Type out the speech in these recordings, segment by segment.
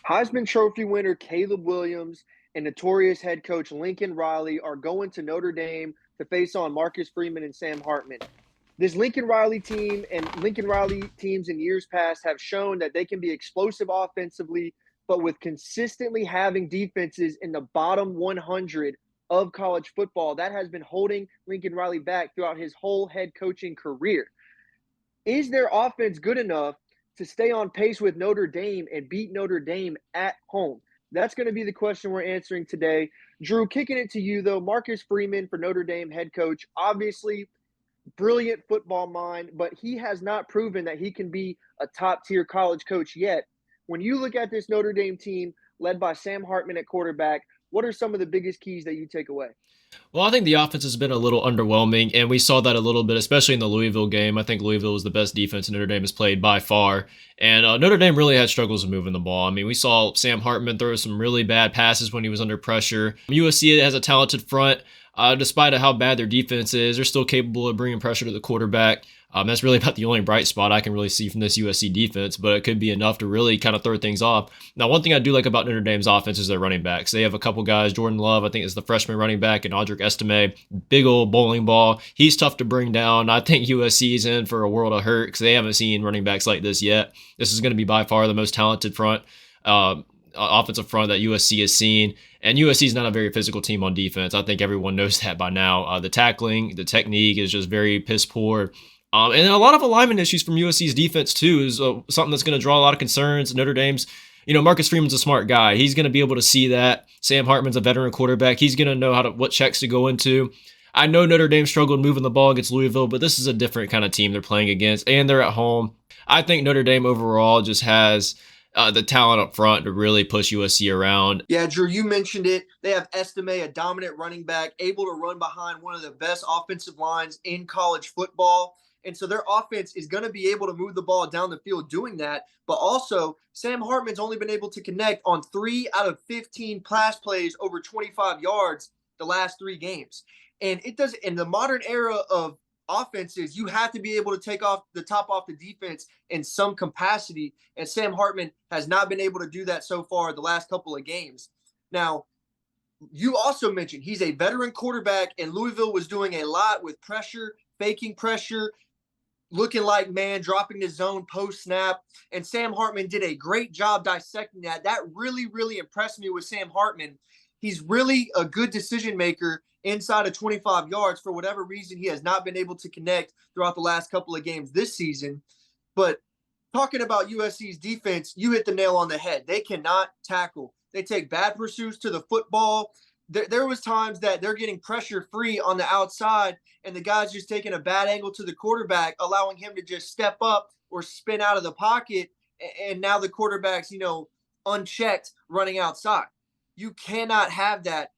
Heisman Trophy winner Caleb Williams and notorious head coach Lincoln Riley are going to Notre Dame to face on Marcus Freeman and Sam Hartman. This Lincoln Riley team and Lincoln Riley teams in years past have shown that they can be explosive offensively, but with consistently having defenses in the bottom 100 of college football, that has been holding Lincoln Riley back throughout his whole head coaching career. Is their offense good enough to stay on pace with Notre Dame and beat Notre Dame at home? That's going to be the question we're answering today. Drew, kicking it to you, though. Marcus Freeman for Notre Dame head coach. Obviously, brilliant football mind, but he has not proven that he can be a top-tier college coach yet. When you look at this Notre Dame team led by Sam Hartman at quarterback, what are some of the biggest keys that you take away? Well, I think the offense has been a little underwhelming, and we saw that a little bit, especially in the Louisville game. I think Louisville was the best defense Notre Dame has played by far, and Notre Dame really had struggles with moving the ball. I mean, we saw Sam Hartman throw some really bad passes when he was under pressure. USC has a talented front. Despite how bad their defense is, they're still capable of bringing pressure to the quarterback. That's really about the only bright spot I can really see from this USC defense, but it could be enough to really kind of throw things off. Now, one thing I do like about Notre Dame's offense is their running backs. They have a couple guys. Jordan Love, I think, is the freshman running back, and Audric Estime, big old bowling ball. He's tough to bring down. I think USC is in for a world of hurt because they haven't seen running backs like this yet. This is going to be by far the most talented offensive front that USC has seen. And USC is not a very physical team on defense. I think everyone knows that by now. The tackling, the technique is just very piss poor. And a lot of alignment issues from USC's defense, too, is something that's going to draw a lot of concerns. Notre Dame's, Marcus Freeman's a smart guy. He's going to be able to see that. Sam Hartman's a veteran quarterback. He's going to know what checks to go into. I know Notre Dame struggled moving the ball against Louisville, but this is a different kind of team they're playing against, and they're at home. I think Notre Dame overall just has the talent up front to really push USC around. Yeah, Drew, you mentioned it. They have Estime, a dominant running back, able to run behind one of the best offensive lines in college football. And so their offense is going to be able to move the ball down the field doing that. But also, Sam Hartman's only been able to connect on 3 out of 15 pass plays over 25 yards the last 3 games. And it does in the modern era of offenses, you have to be able to take off the top off the defense in some capacity. And Sam Hartman has not been able to do that so far the last couple of games. Now, you also mentioned he's a veteran quarterback, and Louisville was doing a lot with pressure, faking pressure, looking like man, dropping the zone post snap. And Sam Hartman did a great job dissecting that. That really, really impressed me with Sam Hartman. He's really a good decision maker inside of 25 yards. For whatever reason, he has not been able to connect throughout the last couple of games this season. But talking about USC's defense, you hit the nail on the head. They cannot tackle. They take bad pursuits to the football. There was times that they're getting pressure free on the outside, and the guy's just taking a bad angle to the quarterback, allowing him to just step up or spin out of the pocket. And now the quarterback's, unchecked running outside. You cannot have that.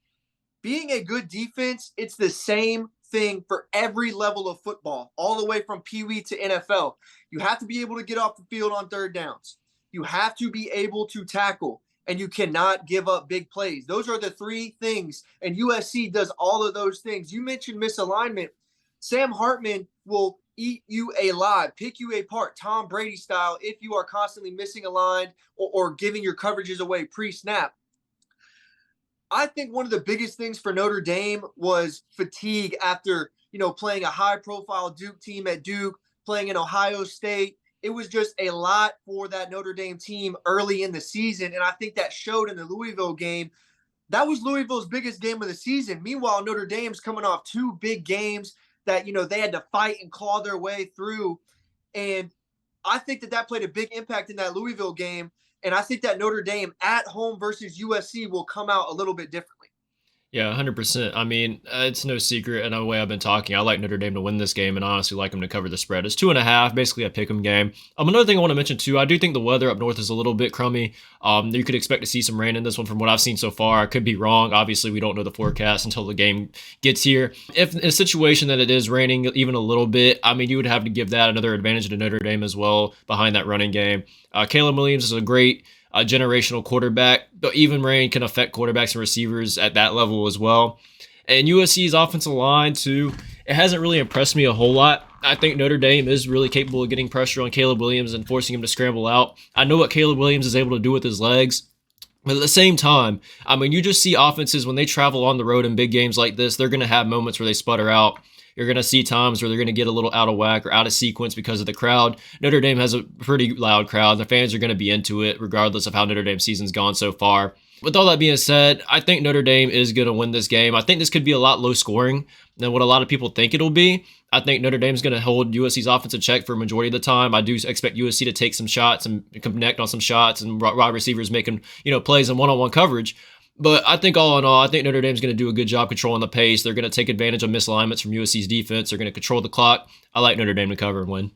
Being a good defense, it's the same thing for every level of football, all the way from Pee Wee to NFL. You have to be able to get off the field on third downs. You have to be able to tackle, and you cannot give up big plays. Those are the 3 things, and USC does all of those things. You mentioned misalignment. Sam Hartman will eat you alive, pick you apart, Tom Brady style, if you are constantly missing a line or giving your coverages away pre-snap. I think one of the biggest things for Notre Dame was fatigue after, playing a high-profile Duke team at Duke, playing in Ohio State. It was just a lot for that Notre Dame team early in the season, and I think that showed in the Louisville game. That was Louisville's biggest game of the season. Meanwhile, Notre Dame's coming off 2 big games that, they had to fight and claw their way through. And I think that played a big impact in that Louisville game. And I think that Notre Dame at home versus USC will come out a little bit differently. Yeah, 100%. I mean, it's no secret. In a way, I've been talking. I like Notre Dame to win this game, and I honestly like them to cover the spread. It's 2.5, basically a pick'em game. Another thing I want to mention too, I do think the weather up north is a little bit crummy. You could expect to see some rain in this one from what I've seen so far. I could be wrong. Obviously, we don't know the forecast until the game gets here. If in a situation that it is raining even a little bit, I mean, you would have to give that another advantage to Notre Dame as well behind that running game. Caleb Williams is a great generational quarterback, but even rain can affect quarterbacks and receivers at that level as well. And USC's offensive line too, it hasn't really impressed me a whole lot. I think Notre Dame is really capable of getting pressure on Caleb Williams and forcing him to scramble out. I know what Caleb Williams is able to do with his legs. But at the same time, I mean, you just see offenses when they travel on the road in big games like this, they're going to have moments where they sputter out. You're going to see times where they're going to get a little out of whack or out of sequence because of the crowd. Notre Dame has a pretty loud crowd. The fans are going to be into it, regardless of how Notre Dame's season's gone so far. With all that being said, I think Notre Dame is going to win this game. I think this could be a lot low scoring than what a lot of people think it'll be. I think Notre Dame's going to hold USC's offense in check for a majority of the time. I do expect USC to take some shots and connect on some shots and wide receivers making, plays in one-on-one coverage. But I think all in all, I think Notre Dame's going to do a good job controlling the pace. They're going to take advantage of misalignments from USC's defense. They're going to control the clock. I like Notre Dame to cover and win.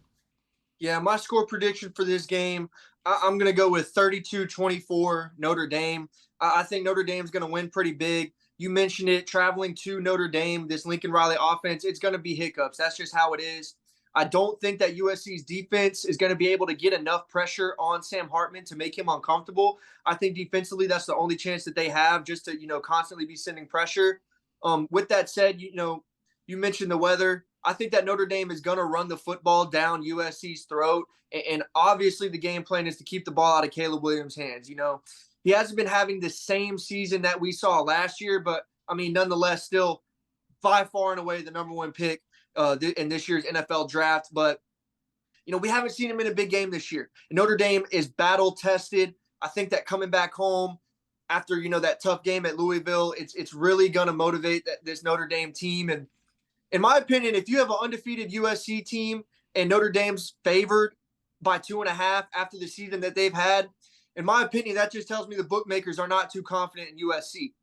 Yeah, my score prediction for this game, I'm going to go with 32-24 Notre Dame. I think Notre Dame's going to win pretty big. You mentioned it, traveling to Notre Dame, this Lincoln Riley offense, it's going to be hiccups. That's just how it is. I don't think that USC's defense is going to be able to get enough pressure on Sam Hartman to make him uncomfortable. I think defensively, that's the only chance that they have, just to, constantly be sending pressure. With that said, you mentioned the weather. I think that Notre Dame is going to run the football down USC's throat. And obviously the game plan is to keep the ball out of Caleb Williams' hands. He hasn't been having the same season that we saw last year, but I mean, nonetheless, still by far and away the number one pick in this year's NFL draft. But, we haven't seen him in a big game this year. And Notre Dame is battle tested. I think that coming back home after, that tough game at Louisville, it's really going to motivate this Notre Dame team. And in my opinion, if you have an undefeated USC team and Notre Dame's favored by 2.5 after the season that they've had, in my opinion, that just tells me the bookmakers are not too confident in USC.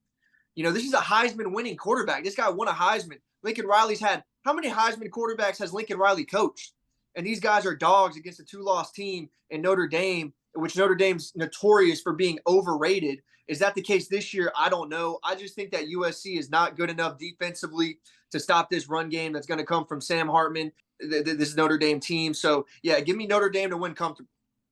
This is a Heisman winning quarterback. This guy won a Heisman. Lincoln Riley's had – how many Heisman quarterbacks has Lincoln Riley coached? And these guys are dogs against a 2-loss team in Notre Dame, which Notre Dame's notorious for being overrated. Is that the case this year? I don't know. I just think that USC is not good enough defensively to stop this run game that's going to come from Sam Hartman, this Notre Dame team. So, yeah, give me Notre Dame to win comfortably.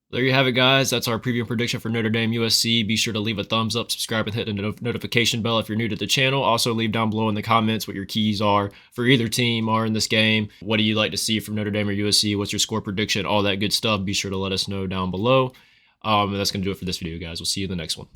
There you have it, guys. That's our preview and prediction for Notre Dame USC. Be sure to leave a thumbs up, subscribe, and hit the notification bell if you're new to the channel. Also, leave down below in the comments what your keys are for either team are in this game. What do you like to see from Notre Dame or USC? What's your score prediction? All that good stuff. Be sure to let us know down below. That's going to do it for this video, guys. We'll see you in the next one.